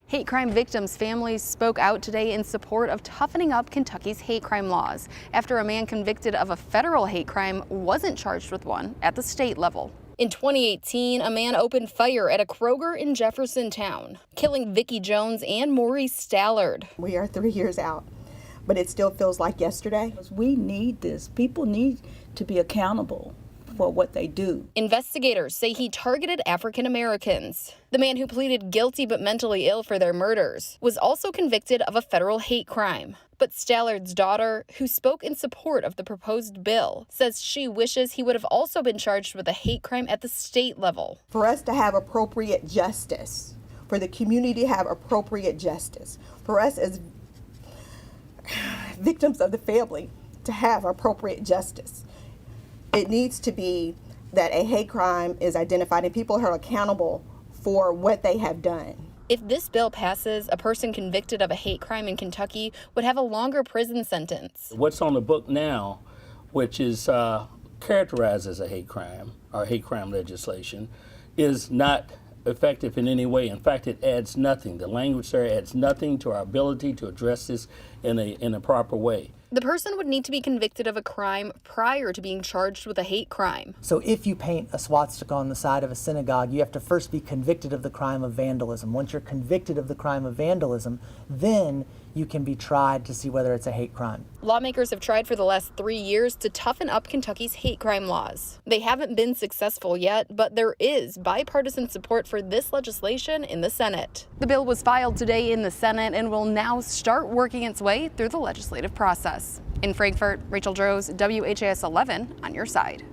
Hate crime victims' families spoke out today in support of toughening up Kentucky's hate crime laws after a man convicted of a federal hate crime wasn't charged with one at the state level. In 2018, a man opened fire at a Kroger in Jeffersontown, killing Vicki Jones and Maurice Stallard. We are 3 years out, but it still feels like yesterday. We need this. People need to be accountable for what they do. Investigators say he targeted African Americans. The man who pleaded guilty but mentally ill for their murders was also convicted of a federal hate crime. But Stallard's daughter, who spoke in support of the proposed bill, says she wishes he would have also been charged with a hate crime at the state level. For us to have appropriate justice, for the community to have appropriate justice, for us as victims of the family to have appropriate justice, it needs to be that a hate crime is identified and people are accountable for what they have done. If this bill passes, a person convicted of a hate crime in Kentucky would have a longer prison sentence. What's on the book now, which is characterized as a hate crime or hate crime legislation, is not effective in any way. In fact, it adds nothing. The language there adds nothing to our ability to address this in a proper way. The person would need to be convicted of a crime prior to being charged with a hate crime. So if you paint a swastika on the side of a synagogue, you have to first be convicted of the crime of vandalism. Once you're convicted of the crime of vandalism, then you can be tried to see whether it's a hate crime. Lawmakers have tried for the last 3 years to toughen up Kentucky's hate crime laws. They haven't been successful yet, but there is bipartisan support for this legislation in the Senate. The bill was filed today in the Senate and will now start working its way through the legislative process. In Frankfort, Rachel Droz, WHAS 11 on your side.